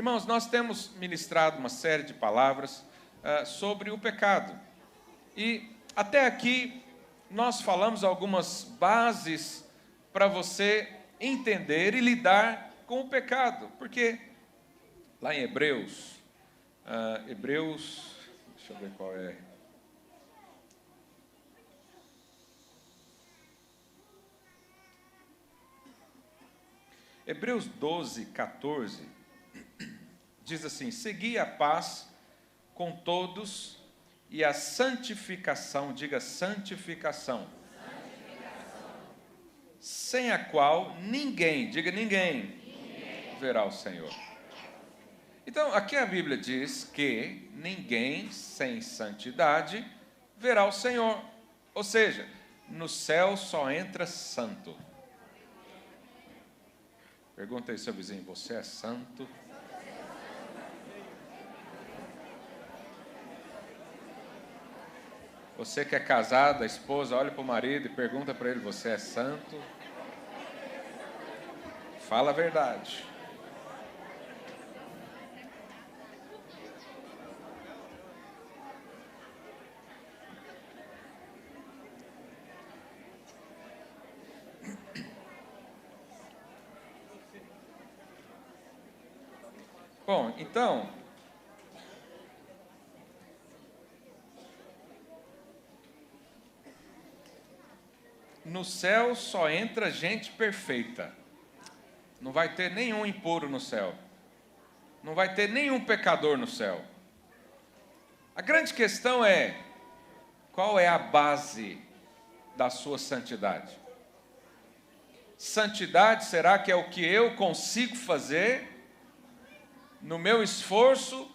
Irmãos, nós temos ministrado uma série de palavras sobre o pecado. E até aqui nós falamos algumas bases para você entender e lidar com o pecado. Porque lá em Hebreus, deixa eu ver qual é. Hebreus 12, 14, diz assim: segui a paz com todos e a santificação, diga santificação, sem a qual ninguém, diga ninguém, verá o Senhor. Então, aqui a Bíblia diz que ninguém sem santidade verá o Senhor. Ou seja, no céu só entra santo. Pergunta aí, seu vizinho, você é santo? Você que é casado, a esposa, olha para o marido e pergunta para ele, você é santo? Fala a verdade. Bom, então, no céu só entra gente perfeita. Não vai ter nenhum impuro no céu. Não vai ter nenhum pecador no céu. A grande questão é, qual é a base da sua santidade? Santidade será que é o que eu consigo fazer no meu esforço,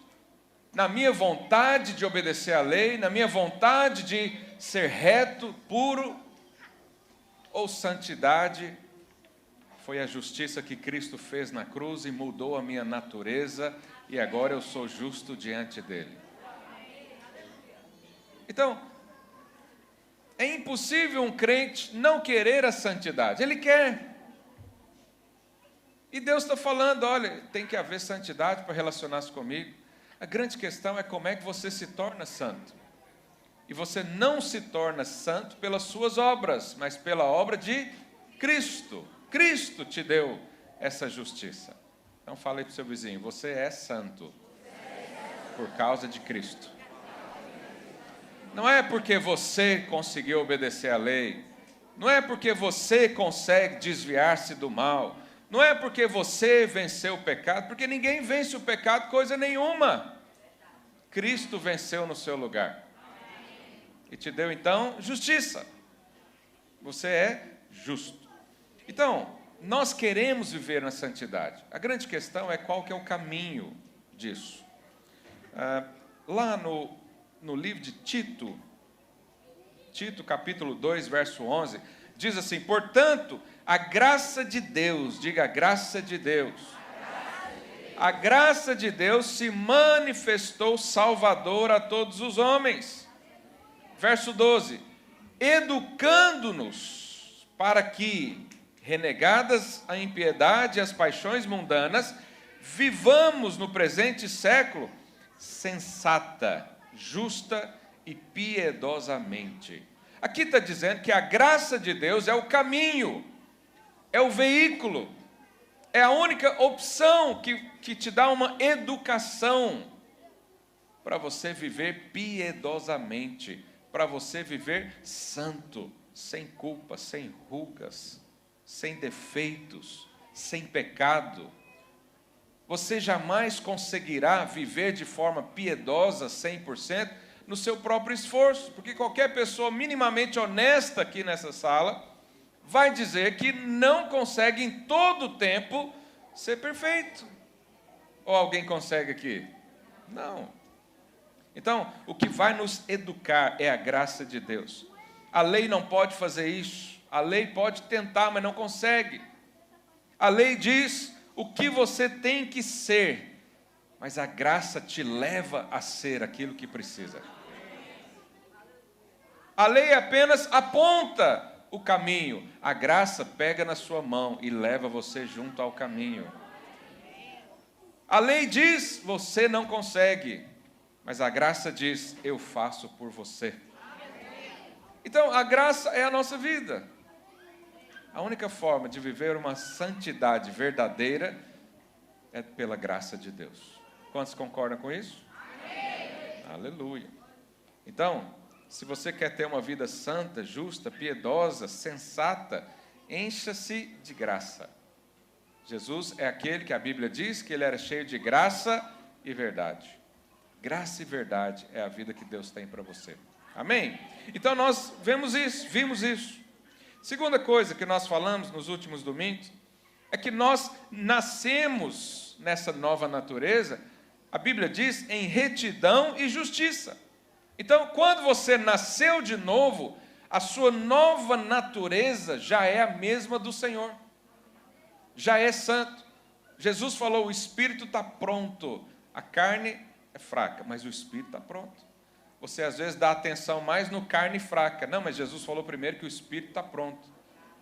na minha vontade de obedecer à lei, na minha vontade de ser reto, puro? Ou santidade foi a justiça que Cristo fez na cruz e mudou a minha natureza e agora eu sou justo diante dele? Então, é impossível um crente não querer a santidade. Ele quer. E Deus está falando, olha, tem que haver santidade para relacionar-se comigo. A grande questão é como é que você se torna santo. E você não se torna santo pelas suas obras, mas pela obra de Cristo. Cristo te deu essa justiça. Então fala aí para o seu vizinho, você é santo por causa de Cristo. Não é porque você conseguiu obedecer à lei, não é porque você consegue desviar-se do mal, não é porque você venceu o pecado, porque ninguém vence o pecado coisa nenhuma. Cristo venceu no seu lugar. E te deu então justiça. Você é justo. Então, nós queremos viver na santidade. A grande questão é qual que é o caminho disso. Lá no livro de Tito, capítulo 2, verso 11, diz assim: portanto, a graça de Deus, diga a graça de Deus. A graça de Deus se manifestou salvadora a todos os homens. Verso 12, educando-nos para que, renegadas a impiedade e as paixões mundanas, vivamos no presente século sensata, justa e piedosamente. Aqui está dizendo que a graça de Deus é o caminho, é o veículo, é a única opção que te dá uma educação para você viver piedosamente, para você viver santo, sem culpa, sem rugas, sem defeitos, sem pecado. Você jamais conseguirá viver de forma piedosa 100% no seu próprio esforço, porque qualquer pessoa minimamente honesta aqui nessa sala vai dizer que não consegue em todo o tempo ser perfeito. Ou alguém consegue aqui? Não. Então, o que vai nos educar é a graça de Deus. A lei não pode fazer isso. A lei pode tentar, mas não consegue. A lei diz o que você tem que ser, mas a graça te leva a ser aquilo que precisa. A lei apenas aponta o caminho. A graça pega na sua mão e leva você junto ao caminho. A lei diz, você não consegue, mas a graça diz, eu faço por você. Então, a graça é a nossa vida. A única forma de viver uma santidade verdadeira é pela graça de Deus. Quantos concordam com isso? Amém. Aleluia. Então, se você quer ter uma vida santa, justa, piedosa, sensata, encha-se de graça. Jesus é aquele que a Bíblia diz que ele era cheio de graça e verdade. Graça e verdade é a vida que Deus tem para você. Amém? Então nós vimos isso. Segunda coisa que nós falamos nos últimos domingos é que nós nascemos nessa nova natureza, a Bíblia diz, em retidão e justiça. Então, quando você nasceu de novo, a sua nova natureza já é a mesma do Senhor. Já é santo. Jesus falou, o espírito está pronto, a carne é fraca, mas o espírito está pronto. Você às vezes dá atenção mais no carne fraca. Não, mas Jesus falou primeiro que o espírito está pronto.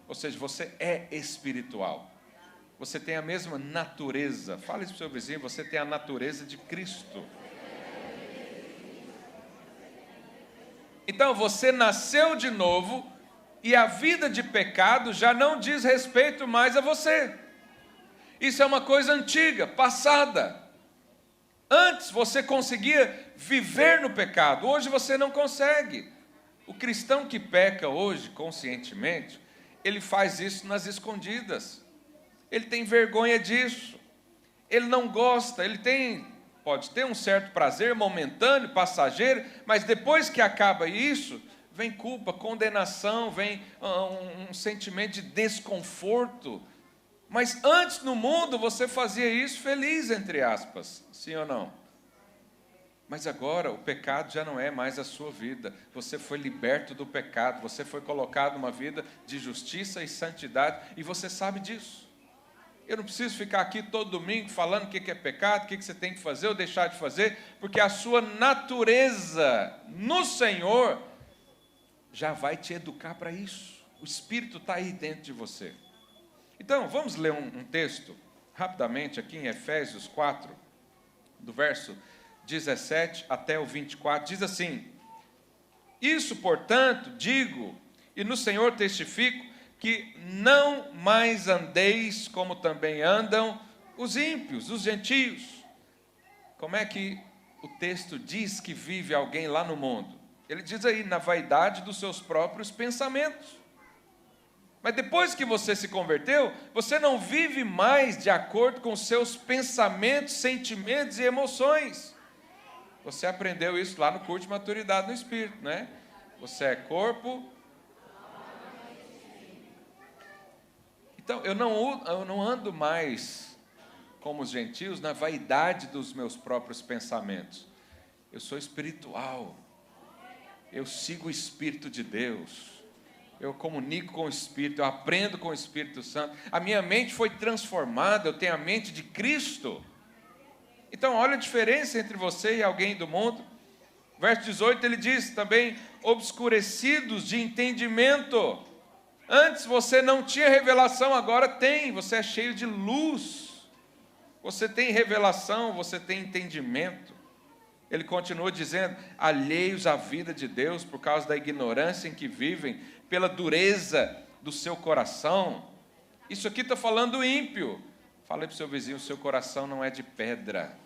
Ou seja, você é espiritual. Você tem a mesma natureza. Fale isso para o seu vizinho, você tem a natureza de Cristo. Então, você nasceu de novo e a vida de pecado já não diz respeito mais a você. Isso é uma coisa antiga, passada. Antes você conseguia viver no pecado, hoje você não consegue. O cristão que peca hoje, conscientemente, ele faz isso nas escondidas. Ele tem vergonha disso. Ele não gosta, pode ter um certo prazer momentâneo, passageiro, mas depois que acaba isso, vem culpa, condenação, vem um sentimento de desconforto. Mas antes no mundo você fazia isso feliz, entre aspas, sim ou não? Mas agora o pecado já não é mais a sua vida. Você foi liberto do pecado, você foi colocado numa vida de justiça e santidade, e você sabe disso. Eu não preciso ficar aqui todo domingo falando o que é pecado, o que você tem que fazer ou deixar de fazer, porque a sua natureza no Senhor já vai te educar para isso. O Espírito está aí dentro de você. Então, vamos ler um texto rapidamente aqui em Efésios 4, do verso 17 até o 24, diz assim: isso, portanto, digo, e no Senhor testifico, que não mais andeis como também andam os ímpios, os gentios. Como é que o texto diz que vive alguém lá no mundo? Ele diz aí, na vaidade dos seus próprios pensamentos. Mas depois que você se converteu, você não vive mais de acordo com os seus pensamentos, sentimentos e emoções. Você aprendeu isso lá no curso de maturidade no Espírito, né? Você é corpo. Então, eu não ando mais como os gentios na vaidade dos meus próprios pensamentos. Eu sou espiritual. Eu sigo o Espírito de Deus. Eu comunico com o Espírito, eu aprendo com o Espírito Santo. A minha mente foi transformada, eu tenho a mente de Cristo. Então, olha a diferença entre você e alguém do mundo. Verso 18, ele diz também, obscurecidos de entendimento. Antes você não tinha revelação, agora tem, você é cheio de luz. Você tem revelação, você tem entendimento. Ele continua dizendo, alheios à vida de Deus por causa da ignorância em que vivem, pela dureza do seu coração. Isso aqui está falando do ímpio. Fala para o seu vizinho, o seu coração não é de pedra.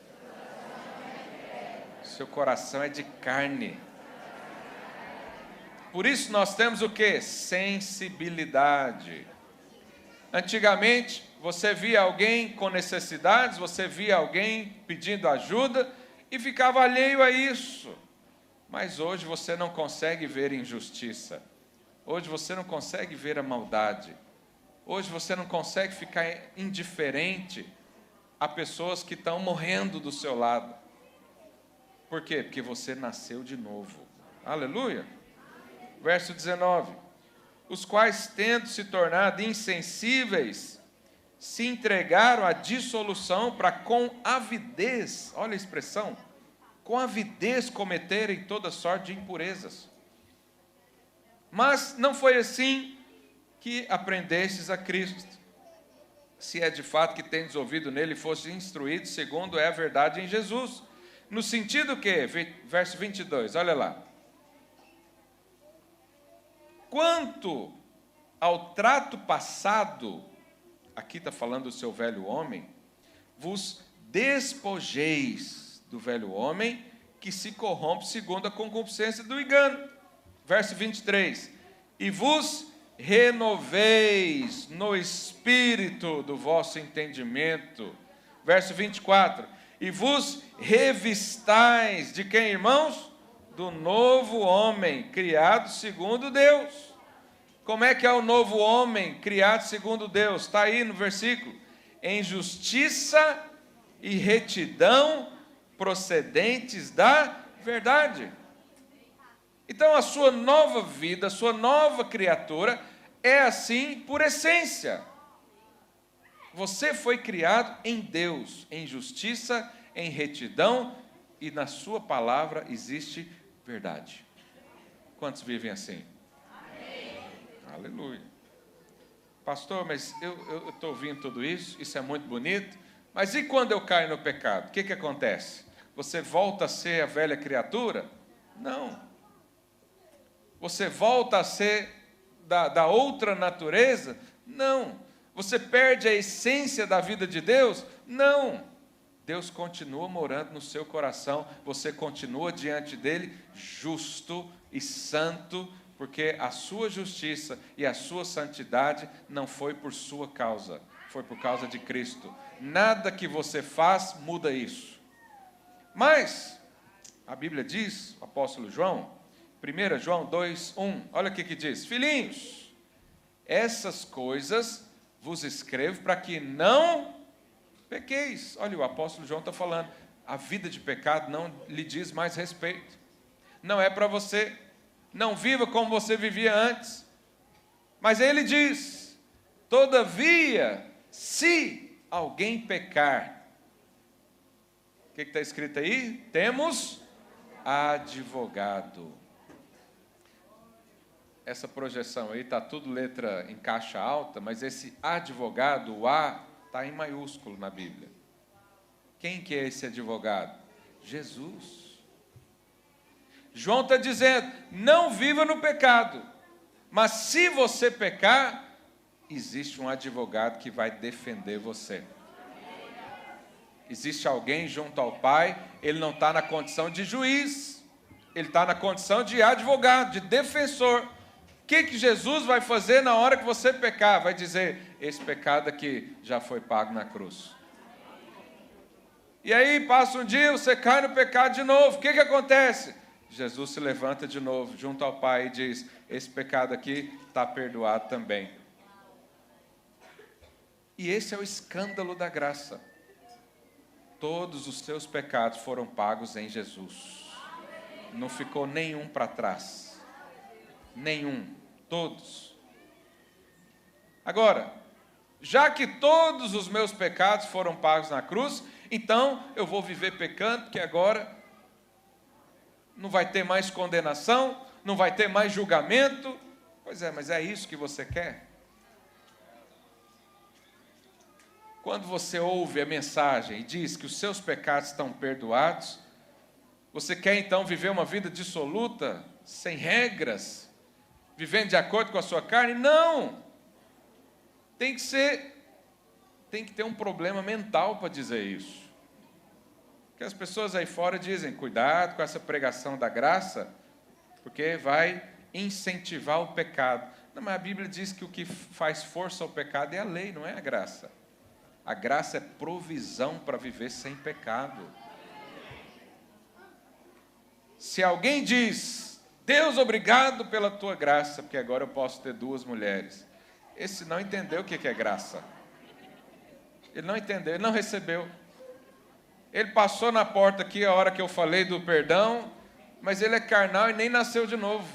Seu coração é de carne. Por isso nós temos o quê? Sensibilidade. Antigamente, você via alguém com necessidades, você via alguém pedindo ajuda e ficava alheio a isso. Mas hoje você não consegue ver injustiça. Hoje você não consegue ver a maldade. Hoje você não consegue ficar indiferente a pessoas que estão morrendo do seu lado. Por quê? Porque você nasceu de novo. Aleluia. Verso 19. Os quais, tendo se tornado insensíveis, se entregaram à dissolução para com avidez, olha a expressão, com avidez cometerem toda sorte de impurezas. Mas não foi assim que aprendestes a Cristo. se é de fato que tendes ouvido nele e foste instruídos, segundo é a verdade em Jesus. No sentido que, verso 22, olha lá. Quanto ao trato passado, aqui está falando do seu velho homem, vos despojeis do velho homem que se corrompe segundo a concupiscência do engano. Verso 23, e vos renoveis no espírito do vosso entendimento. Verso 24, e vos revistais de quem, irmãos? Do novo homem, criado segundo Deus. Como é que é o novo homem, criado segundo Deus? Está aí no versículo. Em justiça e retidão procedentes da verdade. Então a sua nova vida, a sua nova criatura é assim por essência. Você foi criado em Deus, em justiça, em retidão, e na sua palavra existe verdade. Quantos vivem assim? Amém. Aleluia. Pastor, mas eu estou ouvindo tudo isso é muito bonito, mas e quando eu caio no pecado? O que acontece? Você volta a ser a velha criatura? Não. Você volta a ser da outra natureza? Não. Você perde a essência da vida de Deus? Não. Deus continua morando no seu coração, você continua diante dele justo e santo, porque a sua justiça e a sua santidade não foi por sua causa, foi por causa de Cristo. Nada que você faz muda isso. Mas a Bíblia diz, o apóstolo João, 1 João 2:1, olha o que diz: filhinhos, essas coisas vos escrevo para que não pequeis. Olha, o apóstolo João está falando, a vida de pecado não lhe diz mais respeito. Não é para você. Não viva como você vivia antes. Mas ele diz, todavia, se alguém pecar, o que está escrito aí? Temos advogado. Essa projeção aí está tudo letra em caixa alta, mas esse advogado, o A, está em maiúsculo na Bíblia. Quem que é esse advogado? Jesus. João está dizendo, não viva no pecado, mas se você pecar, existe um advogado que vai defender você. Existe alguém junto ao Pai, ele não está na condição de juiz, ele está na condição de advogado, de defensor. O que Jesus vai fazer na hora que você pecar? Vai dizer, esse pecado aqui já foi pago na cruz. E aí passa um dia, você cai no pecado de novo. O que acontece? Jesus se levanta de novo, junto ao Pai, e diz, esse pecado aqui está perdoado também. E esse é o escândalo da graça. Todos os seus pecados foram pagos em Jesus. Não ficou nenhum para trás. Nenhum. Todos. Agora, já que todos os meus pecados foram pagos na cruz, então eu vou viver pecando, porque agora não vai ter mais condenação, não vai ter mais julgamento. Pois é, mas é isso que você quer? Quando você ouve a mensagem e diz que os seus pecados estão perdoados, você quer então viver uma vida dissoluta, sem regras, vivendo de acordo com a sua carne? Não! Tem que ter um problema mental para dizer isso. Porque as pessoas aí fora dizem, cuidado com essa pregação da graça, porque vai incentivar o pecado. Não, mas a Bíblia diz que o que faz força ao pecado é a lei, não é a graça. A graça é provisão para viver sem pecado. Se alguém diz, Deus, obrigado pela tua graça, porque agora eu posso ter 2 mulheres. Esse não entendeu o que é graça. Ele não entendeu, ele não recebeu. Ele passou na porta aqui a hora que eu falei do perdão, mas ele é carnal e nem nasceu de novo.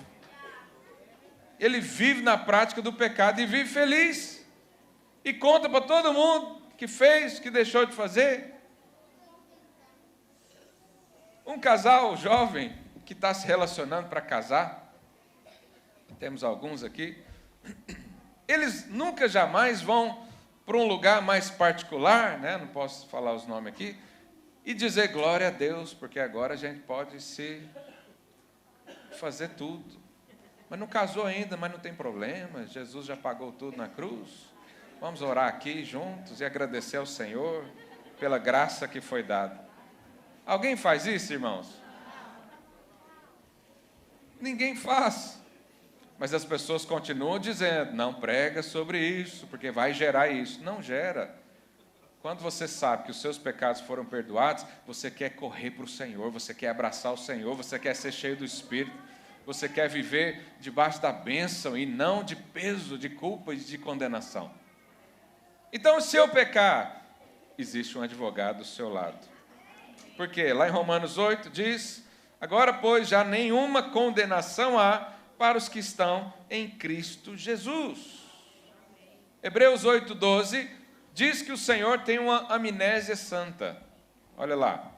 Ele vive na prática do pecado e vive feliz. E conta para todo mundo que fez, que deixou de fazer. Um casal jovem que está se relacionando para casar, temos alguns aqui, eles nunca jamais vão para um lugar mais particular, né? Não posso falar os nomes aqui, e dizer glória a Deus, porque agora a gente pode se fazer tudo. Mas não casou ainda, mas não tem problema, Jesus já pagou tudo na cruz. Vamos orar aqui juntos e agradecer ao Senhor pela graça que foi dada. Alguém faz isso, irmãos? Ninguém faz. Mas as pessoas continuam dizendo, não prega sobre isso, porque vai gerar isso. Não gera. Quando você sabe que os seus pecados foram perdoados, você quer correr para o Senhor, você quer abraçar o Senhor, você quer ser cheio do Espírito, você quer viver debaixo da bênção e não de peso, de culpa e de condenação. Então, se eu pecar, existe um advogado do seu lado. Porque lá em Romanos 8 diz, agora, pois, já nenhuma condenação há para os que estão em Cristo Jesus. Hebreus 8:12 diz que o Senhor tem uma amnésia santa. Olha lá.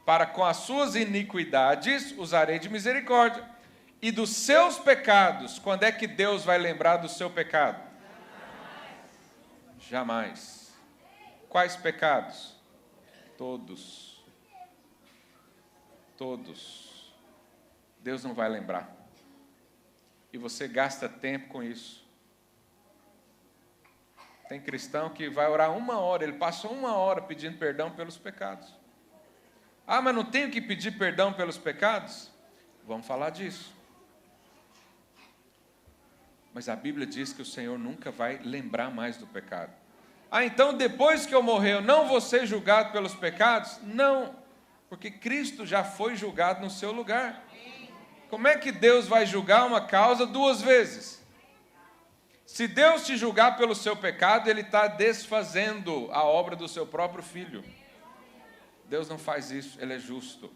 Para com as suas iniquidades usarei de misericórdia. E dos seus pecados, quando é que Deus vai lembrar do seu pecado? Jamais. Quais pecados? Todos. Todos. Deus não vai lembrar. E você gasta tempo com isso. Tem cristão que vai orar 1 hora, ele passa 1 hora pedindo perdão pelos pecados. Ah, mas não tenho que pedir perdão pelos pecados? Vamos falar disso. Mas a Bíblia diz que o Senhor nunca vai lembrar mais do pecado. Ah, então depois que eu morrer, eu não vou ser julgado pelos pecados? Não, porque Cristo já foi julgado no seu lugar. Como é que Deus vai julgar uma causa 2 vezes? Se Deus te julgar pelo seu pecado, Ele está desfazendo a obra do seu próprio Filho. Deus não faz isso, Ele é justo.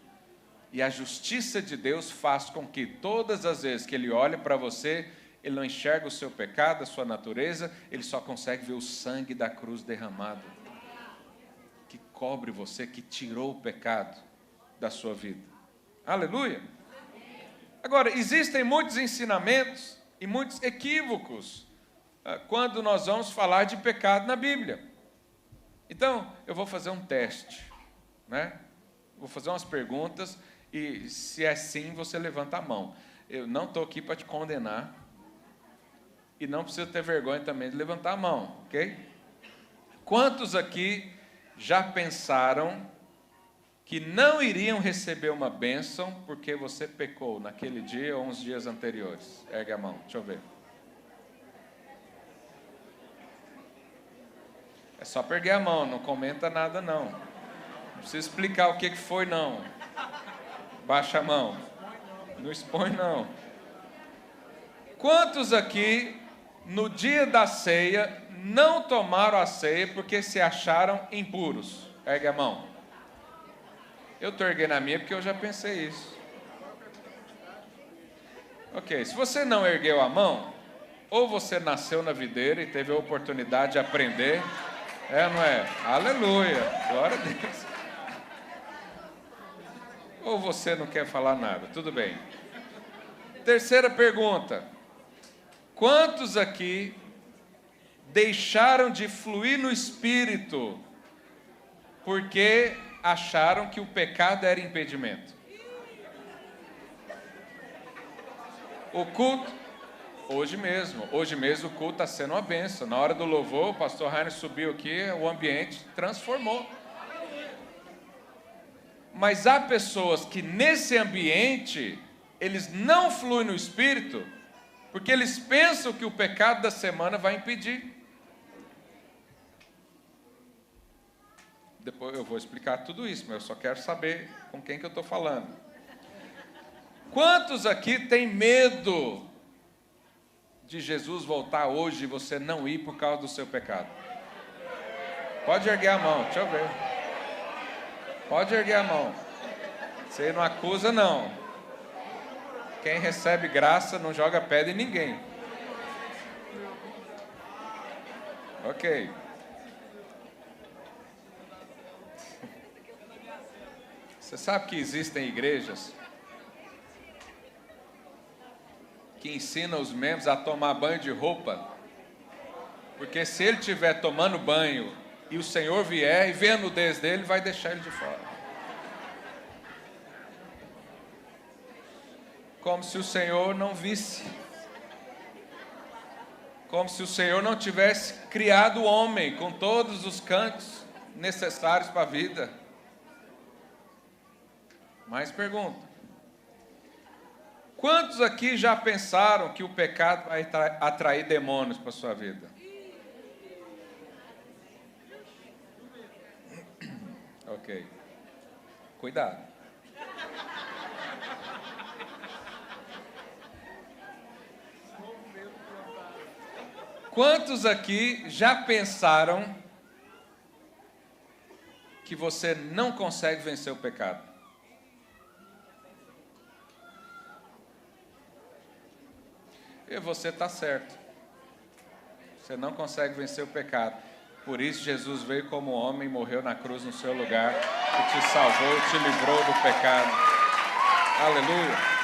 E a justiça de Deus faz com que todas as vezes que Ele olha para você, Ele não enxerga o seu pecado, a sua natureza, Ele só consegue ver o sangue da cruz derramado, que cobre você, que tirou o pecado da sua vida. Aleluia! Agora, existem muitos ensinamentos e muitos equívocos quando nós vamos falar de pecado na Bíblia. Então, eu vou fazer um teste, né? Vou fazer umas perguntas e, se é sim, você levanta a mão. Eu não estou aqui para te condenar e não precisa ter vergonha também de levantar a mão, ok? Quantos aqui já pensaram que não iriam receber uma bênção porque você pecou naquele dia ou uns dias anteriores? Ergue a mão, deixa eu ver. É só pegar a mão, não comenta nada não. Não precisa explicar o que foi não. Baixa a mão. Não expõe não. Quantos aqui, no dia da ceia, não tomaram a ceia porque se acharam impuros? Ergue a mão. Eu estou erguendo a minha porque eu já pensei isso. Ok, se você não ergueu a mão, ou você nasceu na videira e teve a oportunidade de aprender, não é? Aleluia, glória a Deus. Ou você não quer falar nada, tudo bem. Terceira pergunta. Quantos aqui deixaram de fluir no Espírito porque acharam que o pecado era impedimento? O culto, hoje mesmo o culto está sendo uma bênção. Na hora do louvor, o pastor Rainer subiu aqui, o ambiente transformou. Mas há pessoas que nesse ambiente, eles não fluem no Espírito, porque eles pensam que o pecado da semana vai impedir. Depois eu vou explicar tudo isso, mas eu só quero saber com quem que eu estou falando. Quantos aqui têm medo de Jesus voltar hoje e você não ir por causa do seu pecado? Pode erguer a mão, deixa eu ver. Pode erguer a mão. Você não acusa, não. Quem recebe graça não joga pedra em ninguém. Ok. Você sabe que existem igrejas que ensinam os membros a tomar banho de roupa Porque se ele estiver tomando banho e o Senhor vier e ver a nudez dele, vai deixar ele de fora. Como se o Senhor não visse. Como se o Senhor não tivesse criado o homem com todos os cantos necessários para a vida. Mais pergunta. Quantos aqui já pensaram que o pecado vai atrair demônios para a sua vida? Ok. Cuidado. Quantos aqui já pensaram que você não consegue vencer o pecado? E você está certo. Você não consegue vencer o pecado. Por isso Jesus veio como homem e morreu na cruz no seu lugar, e te salvou, te livrou do pecado. Aleluia.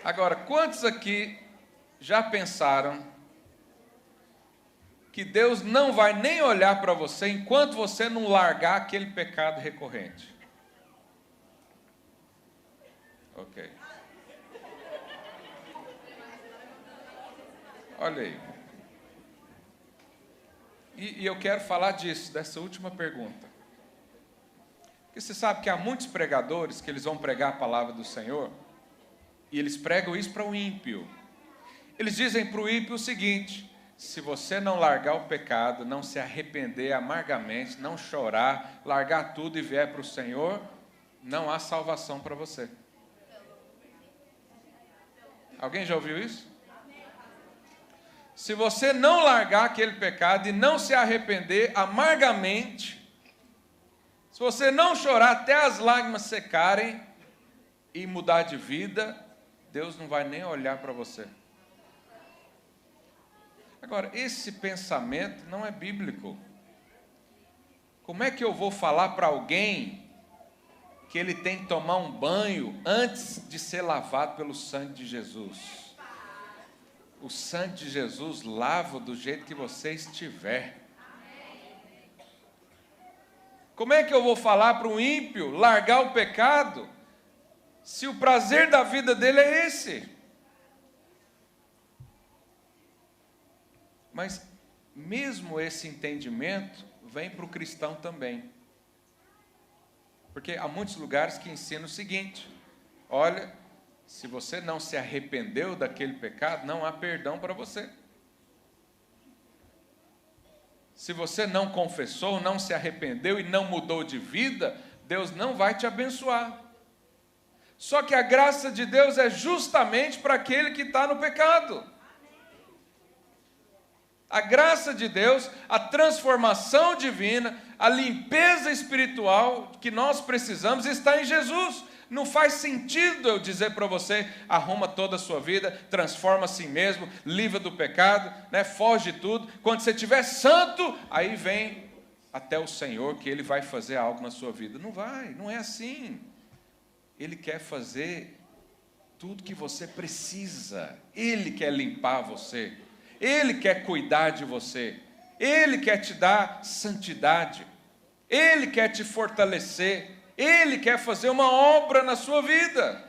Agora, quantos aqui já pensaram que Deus não vai nem olhar para você enquanto você não largar aquele pecado recorrente? Ok. Olha aí. E eu quero falar disso, dessa última pergunta. Porque você sabe que há muitos pregadores que eles vão pregar a palavra do Senhor, e eles pregam isso para o ímpio. Eles dizem para o ímpio o seguinte: se você não largar o pecado, não se arrepender amargamente, não chorar, largar tudo e vier para o Senhor, não há salvação para você. Alguém já ouviu isso? Se você não largar aquele pecado e não se arrepender amargamente, se você não chorar até as lágrimas secarem e mudar de vida, Deus não vai nem olhar para você. Agora, esse pensamento não é bíblico. Como é que eu vou falar para alguém que ele tem que tomar um banho antes de ser lavado pelo sangue de Jesus? O sangue de Jesus lava do jeito que você estiver. Como é que eu vou falar para um ímpio largar o pecado, se o prazer da vida dele é esse? Mas mesmo esse entendimento vem para o cristão também. Porque há muitos lugares que ensinam o seguinte: olha, se você não se arrependeu daquele pecado, não há perdão para você. Se você não confessou, não se arrependeu e não mudou de vida, Deus não vai te abençoar. Só que a graça de Deus é justamente para aquele que está no pecado. A graça de Deus, a transformação divina, a limpeza espiritual que nós precisamos está em Jesus. Não faz sentido eu dizer para você: arruma toda a sua vida, transforma a si mesmo, livra do pecado, né, foge de tudo. Quando você estiver santo, aí vem até o Senhor que Ele vai fazer algo na sua vida. Não vai, não é assim. Ele quer fazer tudo que você precisa. Ele quer limpar você. Ele quer cuidar de você. Ele quer te dar santidade. Ele quer te fortalecer. Ele quer fazer uma obra na sua vida.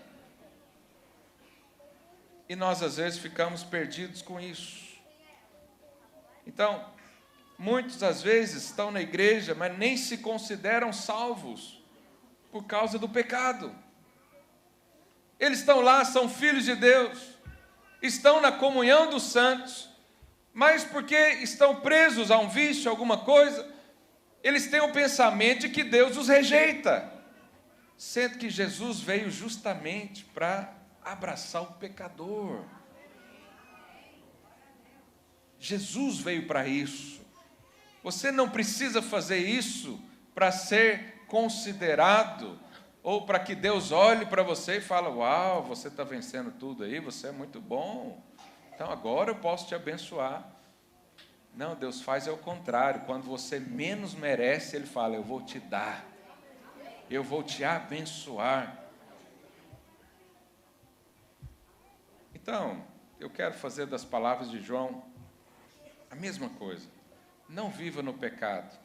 E nós às vezes ficamos perdidos com isso. Então, muitos às vezes estão na igreja, mas nem se consideram salvos por causa do pecado. Eles estão lá, são filhos de Deus, estão na comunhão dos santos, mas porque estão presos a um vício, alguma coisa, eles têm o pensamento de que Deus os rejeita, sendo que Jesus veio justamente para abraçar o pecador. Jesus veio para isso. Você não precisa fazer isso para ser considerado, ou para que Deus olhe para você e fale: uau, você está vencendo tudo aí, você é muito bom, então agora eu posso te abençoar. Não, Deus faz o contrário. Quando você menos merece, Ele fala: eu vou te dar, eu vou te abençoar. Então, eu quero fazer das palavras de João a mesma coisa. Não viva no pecado.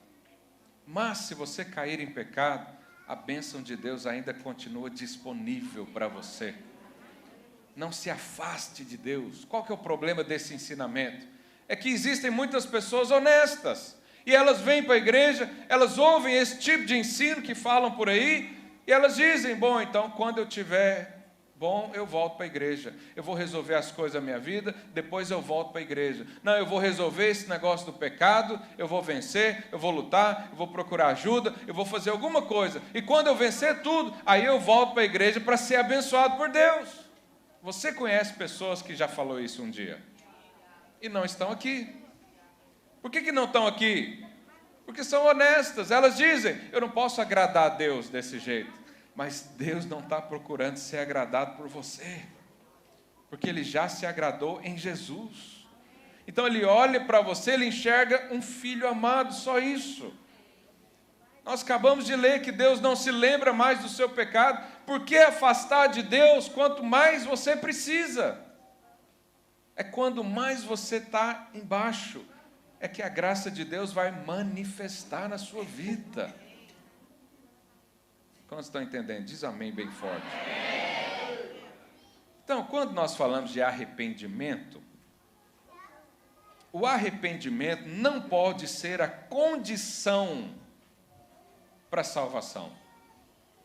Mas se você cair em pecado, a bênção de Deus ainda continua disponível para você. Não se afaste de Deus. Qual que é o problema desse ensinamento? É que existem muitas pessoas honestas. E elas vêm para a igreja, elas ouvem esse tipo de ensino que falam por aí, e elas dizem, bom, então quando eu tiver bom, eu volto para a igreja. Eu vou resolver as coisas da minha vida, depois eu volto para a igreja. Não, eu vou resolver esse negócio do pecado, eu vou vencer, eu vou lutar, eu vou procurar ajuda, eu vou fazer alguma coisa. E quando eu vencer tudo, aí eu volto para a igreja para ser abençoado por Deus. Você conhece pessoas que já falou isso um dia? E não estão aqui. Por que não estão aqui? Porque são honestas. Elas dizem, eu não posso agradar a Deus desse jeito. Mas Deus não está procurando ser agradado por você. Porque Ele já se agradou em Jesus. Então Ele olha para você, Ele enxerga um filho amado, só isso. Nós acabamos de ler que Deus não se lembra mais do seu pecado. Por que afastar de Deus quanto mais você precisa? É quando mais você está embaixo, é que a graça de Deus vai manifestar na sua vida. Quantos estão entendendo? Diz amém bem forte. Então, quando nós falamos de arrependimento, o arrependimento não pode ser a condição para a salvação.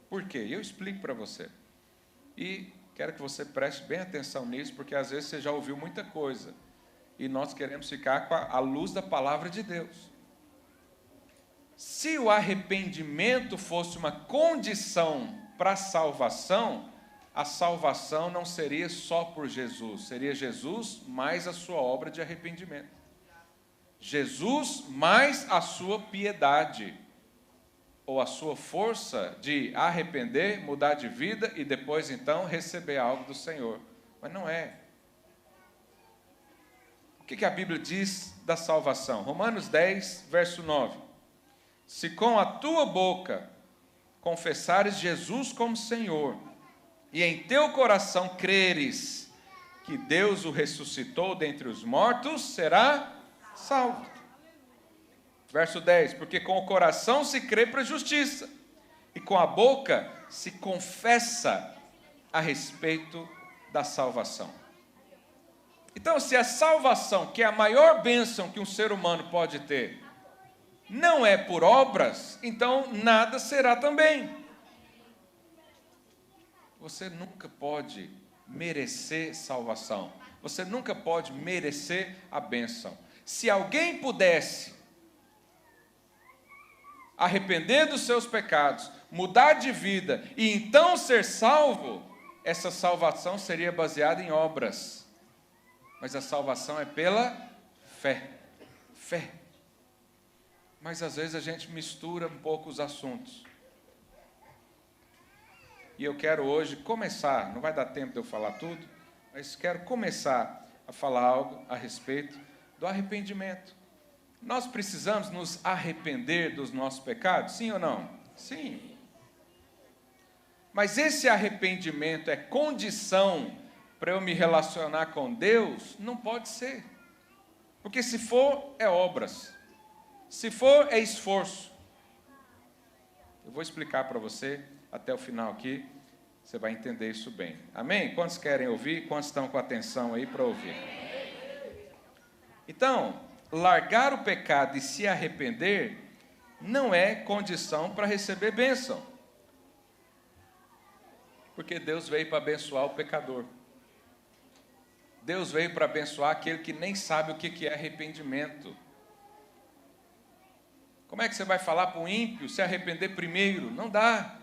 Por quê? Eu explico para você. E quero que você preste bem atenção nisso, porque às vezes você já ouviu muita coisa. E nós queremos ficar com a luz da palavra de Deus. Se o arrependimento fosse uma condição para a salvação não seria só por Jesus, seria Jesus mais a sua obra de arrependimento. Jesus mais a sua piedade, ou a sua força de arrepender, mudar de vida e depois então receber algo do Senhor. Mas não é. O que a Bíblia diz da salvação? Romanos 10, verso 9. Se com a tua boca confessares Jesus como Senhor, e em teu coração creres que Deus o ressuscitou dentre os mortos, será salvo. Verso 10, porque com o coração se crê para a justiça, e com a boca se confessa a respeito da salvação. Então, se a salvação, que é a maior bênção que um ser humano pode ter, não é por obras, então nada será também. Você nunca pode merecer salvação. Você nunca pode merecer a bênção. Se alguém pudesse arrepender dos seus pecados, mudar de vida e então ser salvo, essa salvação seria baseada em obras. Mas a salvação é pela fé. Fé. Mas às vezes a gente mistura um pouco os assuntos. E eu quero hoje começar, não vai dar tempo de eu falar tudo, mas quero começar a falar algo a respeito do arrependimento. Nós precisamos nos arrepender dos nossos pecados, sim ou não? Sim. Mas esse arrependimento é condição para eu me relacionar com Deus? Não pode ser. Porque se for, é obras. Se for, é esforço. Eu vou explicar para você até o final aqui, você vai entender isso bem. Amém? Quantos querem ouvir? Quantos estão com atenção aí para ouvir? Então, largar o pecado e se arrepender não é condição para receber bênção. Porque Deus veio para abençoar o pecador. Deus veio para abençoar aquele que nem sabe o que é arrependimento. Como é que você vai falar para um ímpio se arrepender primeiro? Não dá.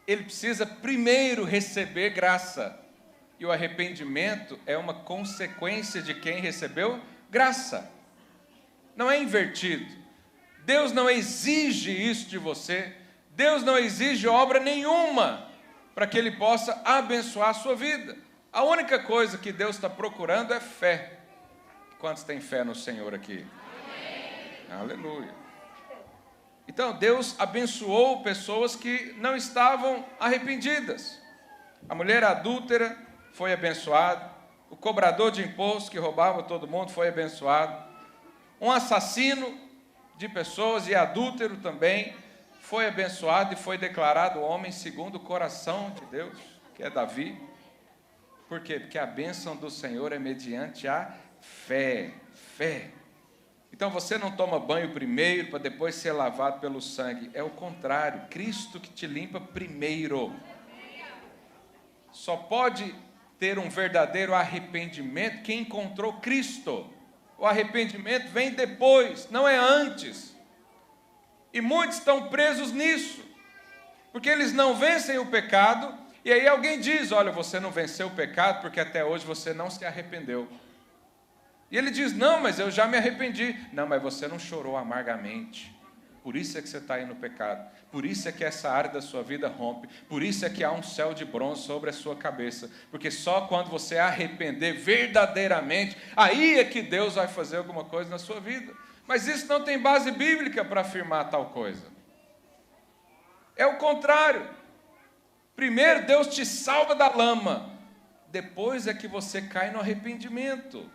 Ele precisa primeiro receber graça. E o arrependimento é uma consequência de quem recebeu graça. Não é invertido. Deus não exige isso de você. Deus não exige obra nenhuma para que Ele possa abençoar a sua vida. A única coisa que Deus está procurando é fé. Quantos têm fé no Senhor aqui? Amém. Aleluia. Então, Deus abençoou pessoas que não estavam arrependidas. A mulher adúltera foi abençoada, O cobrador de impostos que roubava todo mundo foi abençoado. Um assassino de pessoas e adúltero também foi abençoado e foi declarado homem segundo o coração de Deus, que é Davi. Por quê? Porque a bênção do Senhor é mediante a fé. Fé. Então você não toma banho primeiro para depois ser lavado pelo sangue. É o contrário. Cristo que te limpa primeiro. Só pode ter um verdadeiro arrependimento quem encontrou Cristo. O arrependimento vem depois, não é antes. E muitos estão presos nisso, porque eles não vencem o pecado, e aí alguém diz, olha, você não venceu o pecado porque até hoje você não se arrependeu. E ele diz, não, mas eu já me arrependi. Não, mas você não chorou amargamente. Por isso é que você está aí no pecado. Por isso é que essa área da sua vida rompe. Por isso é que há um céu de bronze sobre a sua cabeça. Porque só quando você arrepender verdadeiramente, aí é que Deus vai fazer alguma coisa na sua vida. Mas isso não tem base bíblica para afirmar tal coisa. É o contrário. Primeiro Deus te salva da lama. Depois é que você cai no arrependimento.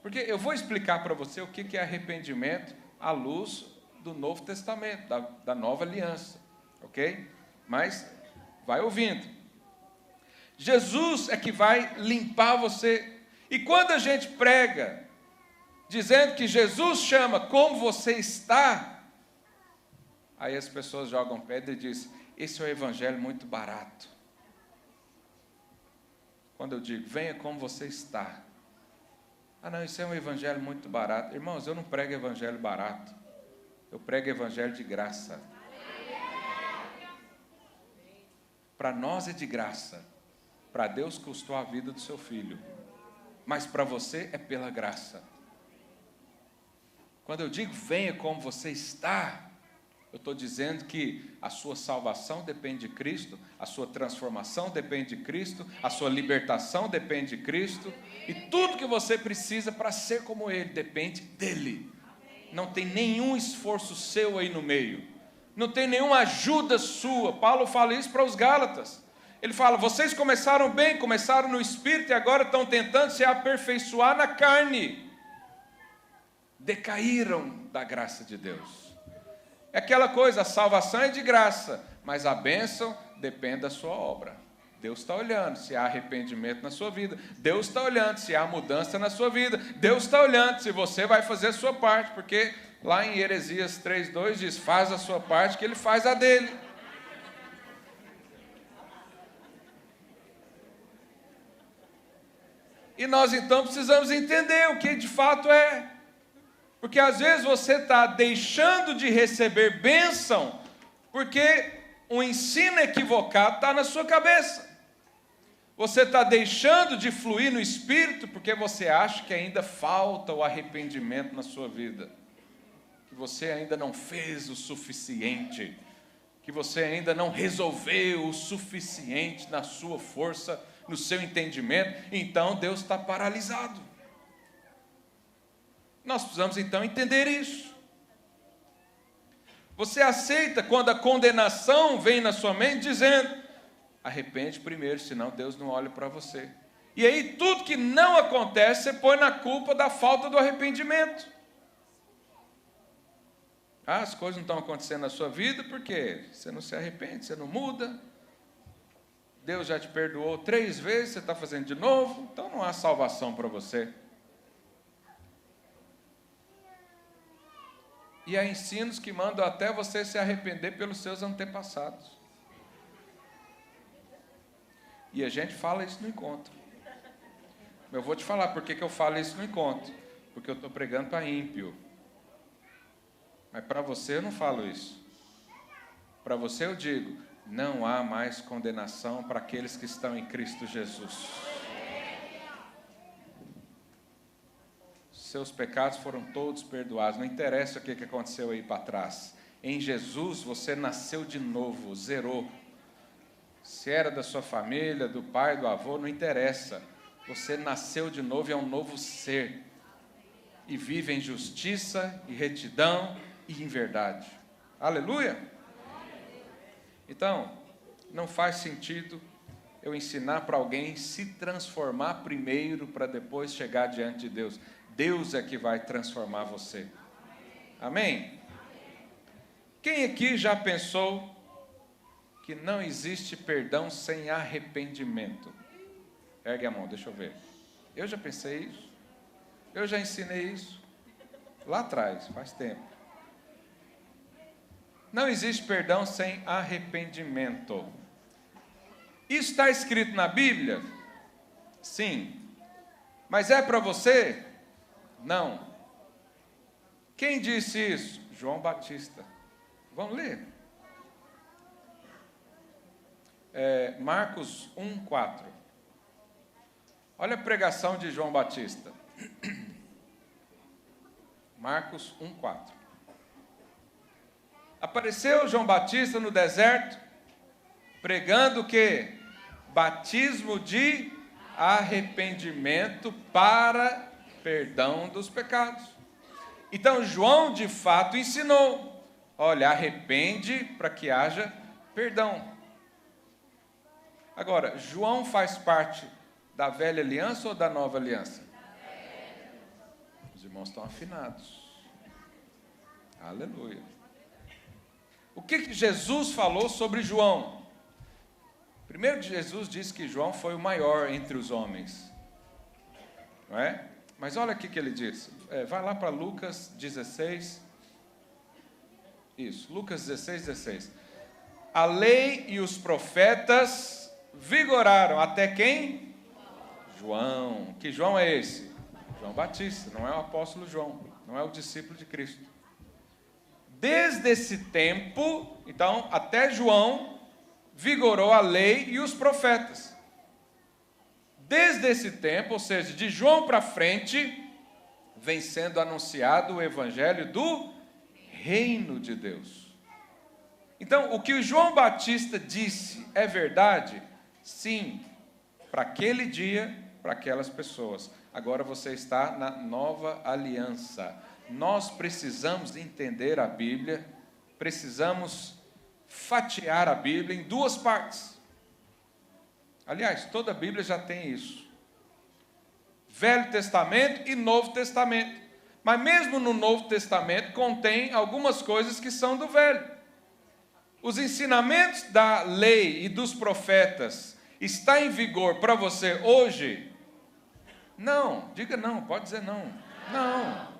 Porque eu vou explicar para você o que é arrependimento à luz do Novo Testamento, da Nova Aliança, ok? Mas vai ouvindo. Jesus é que vai limpar você. E quando a gente prega, dizendo que Jesus chama como você está, aí as pessoas jogam pedra e dizem, esse é um evangelho muito barato. Quando eu digo, venha como você está. Ah não, isso é um evangelho muito barato. Irmãos, eu não prego evangelho barato. Eu prego evangelho de graça. Para nós é de graça. Para Deus custou a vida do seu filho. Mas para você é pela graça. Quando eu digo venha como você está, eu estou dizendo que a sua salvação depende de Cristo, a sua transformação depende de Cristo, a sua libertação depende de Cristo, e tudo que você precisa para ser como Ele depende dEle. Não tem nenhum esforço seu aí no meio, não tem nenhuma ajuda sua. Paulo fala isso para os Gálatas. Ele fala, vocês começaram bem, começaram no Espírito e agora estão tentando se aperfeiçoar na carne. Decaíram da graça de Deus. É aquela coisa, a salvação é de graça, mas a bênção depende da sua obra. Deus está olhando se há arrependimento na sua vida. Deus está olhando se há mudança na sua vida. Deus está olhando se você vai fazer a sua parte, porque lá em Jeremias 3:2 diz, faz a sua parte que Ele faz a dele. E nós então precisamos entender o que de fato é. Porque às vezes você está deixando de receber bênção, porque um ensino equivocado está na sua cabeça. Você está deixando de fluir no Espírito, porque você acha que ainda falta o arrependimento na sua vida. Que você ainda não fez o suficiente. Que você ainda não resolveu o suficiente na sua força, no seu entendimento. Então Deus está paralisado. Nós precisamos então entender isso. Você aceita quando a condenação vem na sua mente dizendo, arrepende primeiro, senão Deus não olha para você. E aí tudo que não acontece, você põe na culpa da falta do arrependimento. Ah, as coisas não estão acontecendo na sua vida porque você não se arrepende, você não muda. Deus já te perdoou 3 vezes, você está fazendo de novo, então não há salvação para você. E há ensinos que mandam até você se arrepender pelos seus antepassados. E a gente fala isso no encontro. Eu vou te falar por que eu falo isso no encontro. Porque eu estou pregando para ímpio. Mas para você eu não falo isso. Para você eu digo, não há mais condenação para aqueles que estão em Cristo Jesus. Seus pecados foram todos perdoados. Não interessa o que aconteceu aí para trás. Em Jesus você nasceu de novo, zerou. Se era da sua família, do pai, do avô, não interessa. Você nasceu de novo e é um novo ser. E vive em justiça, e retidão e em verdade. Aleluia! Então, não faz sentido eu ensinar para alguém se transformar primeiro para depois chegar diante de Deus. Deus é que vai transformar você. Amém? Quem aqui já pensou que não existe perdão sem arrependimento? Ergue a mão, deixa eu ver. Eu já pensei isso. Eu já ensinei isso. Lá atrás, faz tempo. Não existe perdão sem arrependimento. Isso está escrito na Bíblia? Sim. Mas é para você? Não. Quem disse isso? João Batista. Vamos ler. Marcos 1:4. Olha a pregação de João Batista. Marcos 1:4. Apareceu João Batista no deserto, pregando o quê? Batismo de arrependimento para perdão dos pecados. Então, João, de fato, ensinou: olha, arrepende para que haja perdão. Agora, João faz parte da velha aliança ou da nova aliança? Os irmãos estão afinados. Aleluia. O que Jesus falou sobre João? Primeiro, Jesus disse que João foi o maior entre os homens. Não é? Mas olha o que ele disse. Vai lá para Lucas 16. Isso, Lucas 16. A lei e os profetas vigoraram até quem? João. Que João é esse? João Batista, não é o apóstolo João, não é o discípulo de Cristo. Desde esse tempo, então, até João, vigorou a lei e os profetas. Desde esse tempo, ou seja, de João para frente, vem sendo anunciado o evangelho do reino de Deus. Então, o que o João Batista disse é verdade? Sim, para aquele dia, para aquelas pessoas. Agora você está na nova aliança. Nós precisamos entender a Bíblia, precisamos fatiar a Bíblia em duas partes. Aliás, toda a Bíblia já tem isso. Velho Testamento e Novo Testamento. Mas mesmo no Novo Testamento contém algumas coisas que são do Velho. Os ensinamentos da lei e dos profetas está em vigor para você hoje? Não, diga não, pode dizer não. Não.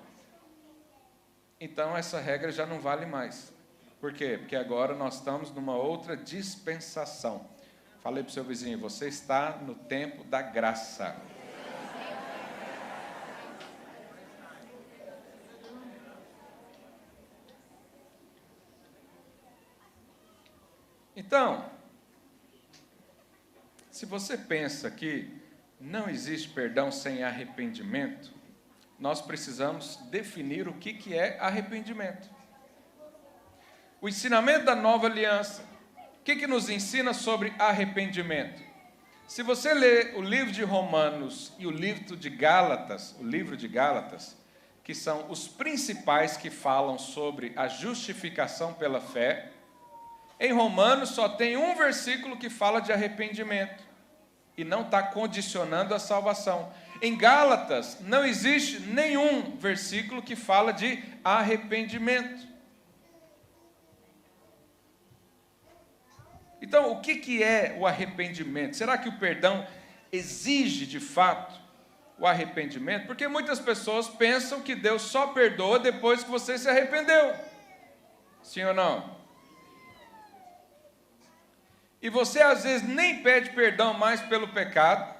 Então essa regra já não vale mais. Por quê? Porque agora nós estamos numa outra dispensação. Falei para o seu vizinho, você está no tempo da graça. Então, se você pensa que não existe perdão sem arrependimento, nós precisamos definir o que é arrependimento. O ensinamento da nova aliança, o que nos ensina sobre arrependimento? Se você ler o livro de Romanos e o livro de Gálatas, que são os principais que falam sobre a justificação pela fé, em Romanos só tem um versículo que fala de arrependimento e não está condicionando a salvação. Em Gálatas não existe nenhum versículo que fala de arrependimento. Então, o que é o arrependimento? Será que o perdão exige de fato o arrependimento? Porque muitas pessoas pensam que Deus só perdoa depois que você se arrependeu. Sim ou não? E você às vezes nem pede perdão mais pelo pecado,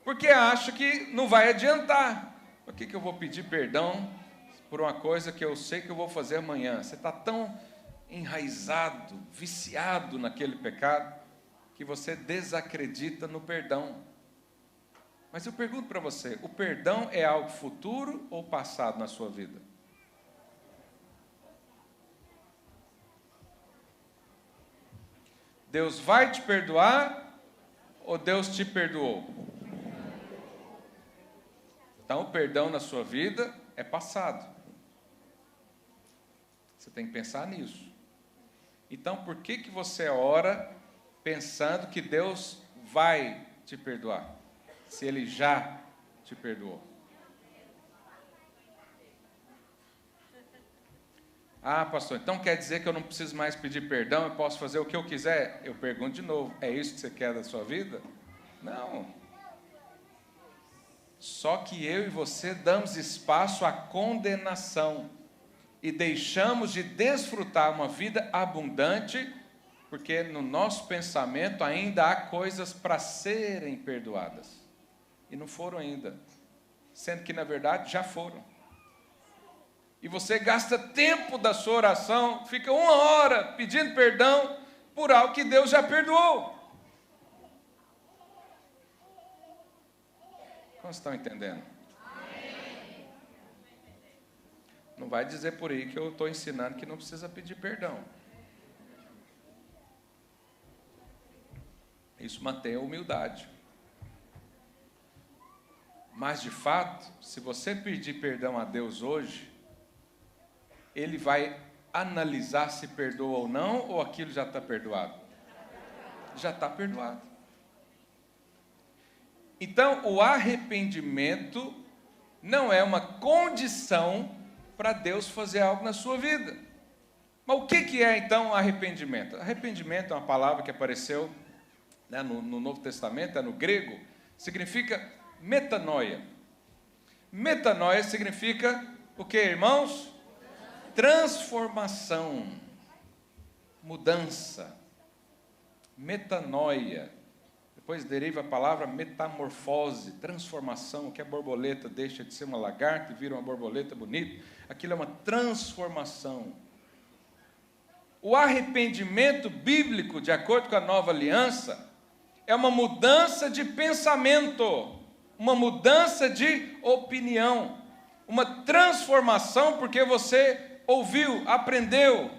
porque acha que não vai adiantar. Por que eu vou pedir perdão por uma coisa que eu sei que eu vou fazer amanhã? Você está tão enraizado, viciado naquele pecado, que você desacredita no perdão. Mas eu pergunto para você, o perdão é algo futuro ou passado na sua vida? Deus vai te perdoar ou Deus te perdoou? Então, o perdão na sua vida é passado. Você tem que pensar nisso. Então, por que você ora pensando que Deus vai te perdoar, se Ele já te perdoou? Ah, pastor, então quer dizer que eu não preciso mais pedir perdão, eu posso fazer o que eu quiser? Eu pergunto de novo, é isso que você quer da sua vida? Não. Só que eu e você damos espaço à condenação e deixamos de desfrutar uma vida abundante, porque no nosso pensamento ainda há coisas para serem perdoadas. E não foram ainda, sendo que na verdade já foram. E você gasta tempo da sua oração, fica 1 hora pedindo perdão por algo que Deus já perdoou. Como estão entendendo? Não vai dizer por aí que eu estou ensinando que não precisa pedir perdão. Isso mantém a humildade. Mas de fato, se você pedir perdão a Deus hoje, Ele vai analisar se perdoa ou não, ou aquilo já está perdoado? Já está perdoado. Então, o arrependimento não é uma condição para Deus fazer algo na sua vida. Mas o que é então arrependimento? Arrependimento é uma palavra que apareceu, né, no Novo Testamento, é no grego, significa metanoia. Metanoia significa o que, irmãos? Transformação, mudança, metanoia. Depois deriva a palavra metamorfose, transformação, que a borboleta deixa de ser uma lagarta e vira uma borboleta bonita. Aquilo é uma transformação. O arrependimento bíblico, de acordo com a Nova Aliança, é uma mudança de pensamento, uma mudança de opinião, uma transformação porque você ouviu, aprendeu,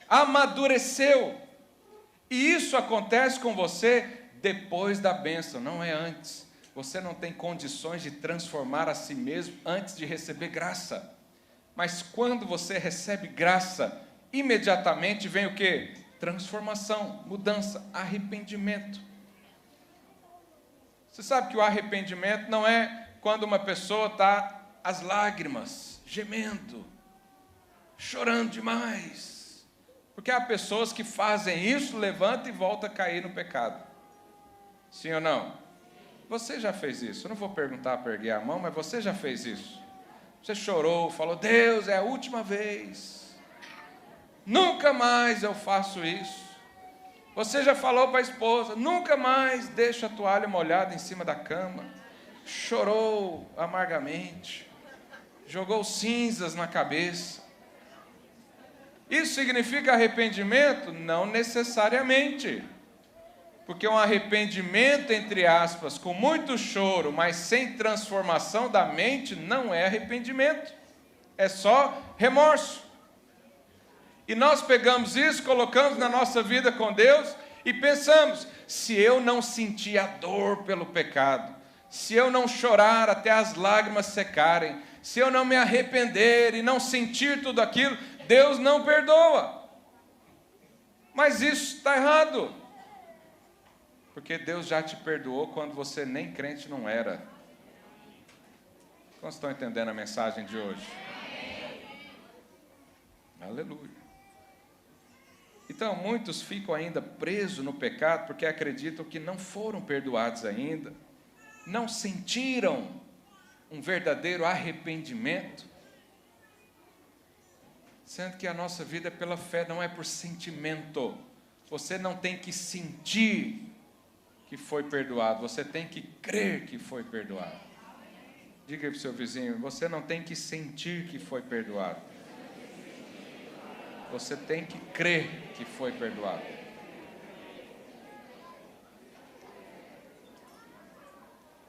amadureceu. E isso acontece com você depois da bênção, não é antes. Você não tem condições de transformar a si mesmo antes de receber graça. Mas quando você recebe graça, imediatamente vem o quê? Transformação, mudança, arrependimento. Você sabe que o arrependimento não é quando uma pessoa está às lágrimas, gemendo, chorando demais. Porque há pessoas que fazem isso, levantam e voltam a cair no pecado. Sim ou não? Você já fez isso? Eu não vou perguntar para erguer a mão, mas você já fez isso? Você chorou, falou, Deus, é a última vez. Nunca mais eu faço isso. Você já falou para a esposa, nunca mais deixo a toalha molhada em cima da cama. Chorou amargamente. Jogou cinzas na cabeça. Isso significa arrependimento? Não necessariamente. Porque um arrependimento, entre aspas, com muito choro, mas sem transformação da mente, não é arrependimento. É só remorso. E nós pegamos isso, colocamos na nossa vida com Deus e pensamos, se eu não sentir a dor pelo pecado, se eu não chorar até as lágrimas secarem, se eu não me arrepender e não sentir tudo aquilo, Deus não perdoa. Mas isso está errado. Porque Deus já te perdoou quando você nem crente não era. Como estão entendendo a mensagem de hoje? Aleluia. Então, muitos ficam ainda presos no pecado porque acreditam que não foram perdoados ainda, não sentiram um verdadeiro arrependimento, sendo que a nossa vida é pela fé, não é por sentimento. Você não tem que sentir que foi perdoado, você tem que crer que foi perdoado. Diga para o seu vizinho, você não tem que sentir que foi perdoado. Você tem que crer que foi perdoado.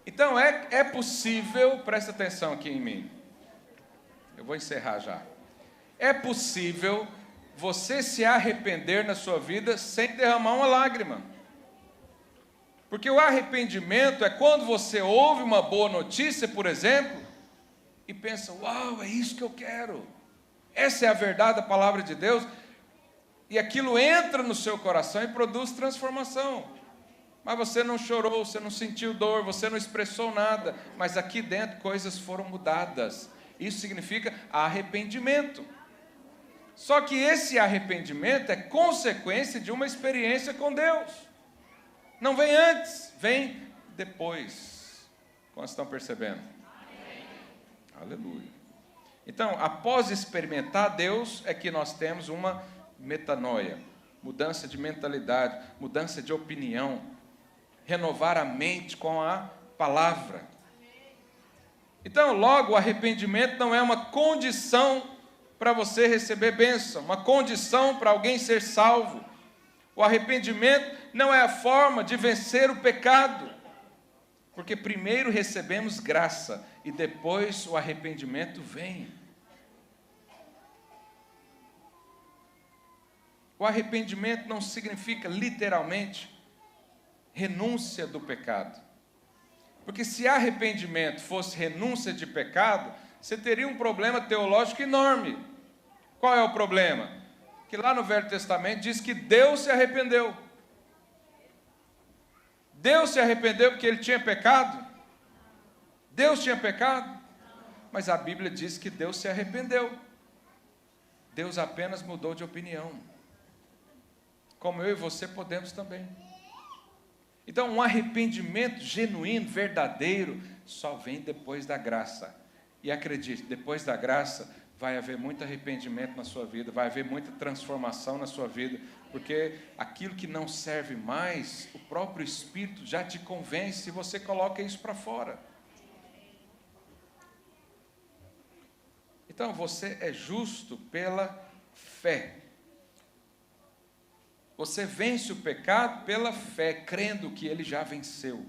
Então é possível, presta atenção aqui em mim. Eu vou encerrar já. É possível você se arrepender na sua vida sem derramar uma lágrima. Porque o arrependimento é quando você ouve uma boa notícia, por exemplo, e pensa, uau, é isso que eu quero. Essa é a verdade da palavra de Deus. E aquilo entra no seu coração e produz transformação. Mas você não chorou, você não sentiu dor, você não expressou nada, mas aqui dentro coisas foram mudadas. Isso significa arrependimento. Só que esse arrependimento é consequência de uma experiência com Deus. Não vem antes, vem depois. Quantos estão percebendo? Amém. Aleluia. Então, após experimentar Deus, é que nós temos uma metanoia, mudança de mentalidade, mudança de opinião, renovar a mente com a palavra. Então, logo, o arrependimento não é uma condição para você receber bênção, uma condição para alguém ser salvo. O arrependimento não é a forma de vencer o pecado, porque primeiro recebemos graça e depois o arrependimento vem. O arrependimento não significa literalmente renúncia do pecado. Porque se arrependimento fosse renúncia de pecado, você teria um problema teológico enorme. Qual é o problema? Que lá no Velho Testamento diz que Deus se arrependeu. Deus se arrependeu porque ele tinha pecado? Deus tinha pecado? Mas a Bíblia diz que Deus se arrependeu. Deus apenas mudou de opinião. Como eu e você podemos também. Então, um arrependimento genuíno, verdadeiro, só vem depois da graça. E acredite, depois da graça, vai haver muito arrependimento na sua vida, vai haver muita transformação na sua vida, porque aquilo que não serve mais, o próprio Espírito já te convence e você coloca isso para fora. Então, você é justo pela fé. Você vence o pecado pela fé, crendo que ele já venceu.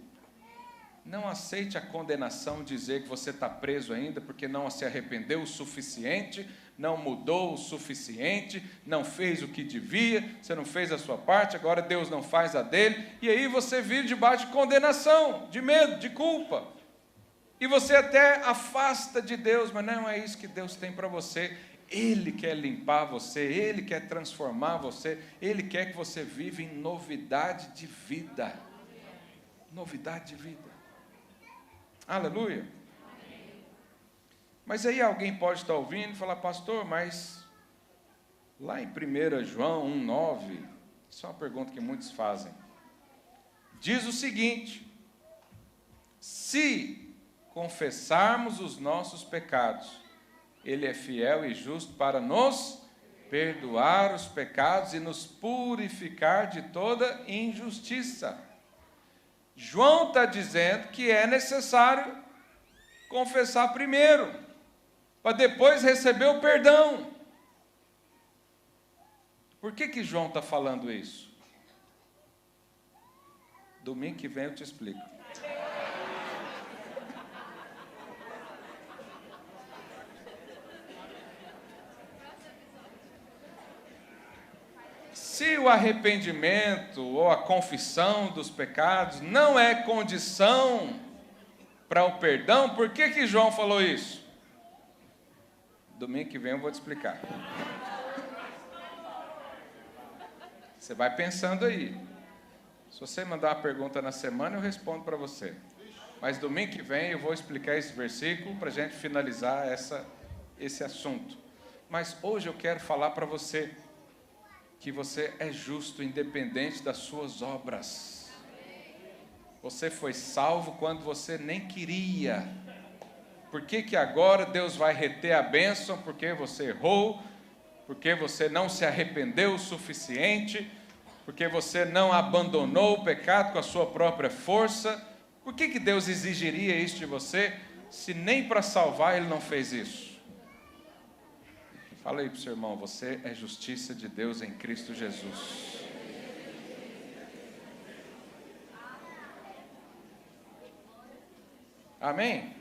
Não aceite a condenação, dizer que você está preso ainda porque não se arrependeu o suficiente, não mudou o suficiente, não fez o que devia, você não fez a sua parte, agora Deus não faz a dele, e aí você vive debaixo de condenação, de medo, de culpa. E você até afasta de Deus, mas não é isso que Deus tem para você. Ele quer limpar você, Ele quer transformar você, Ele quer que você viva em novidade de vida. Novidade de vida. Aleluia. Mas aí alguém pode estar ouvindo e falar, pastor, mas lá em 1 João 1,9, isso é uma pergunta que muitos fazem. Diz o seguinte: se confessarmos os nossos pecados, Ele é fiel e justo para nos perdoar os pecados e nos purificar de toda injustiça. João está dizendo que é necessário confessar primeiro, para depois receber o perdão. Por que João está falando isso? Domingo que vem eu te explico. Se o arrependimento ou a confissão dos pecados não é condição para o perdão, por que João falou isso? Domingo que vem eu vou te explicar. Você vai pensando aí. Se você mandar uma pergunta na semana, eu respondo para você. Mas domingo que vem eu vou explicar esse versículo para a gente finalizar esse assunto. Mas hoje eu quero falar para você que você é justo independente das suas obras. Você foi salvo quando você nem queria. Por que agora Deus vai reter a bênção? Porque você errou, porque você não se arrependeu o suficiente, porque você não abandonou o pecado com a sua própria força. Por que Deus exigiria isso de você, se nem para salvar Ele não fez isso? Fala aí para o seu irmão, você é justiça de Deus em Cristo Jesus. Amém?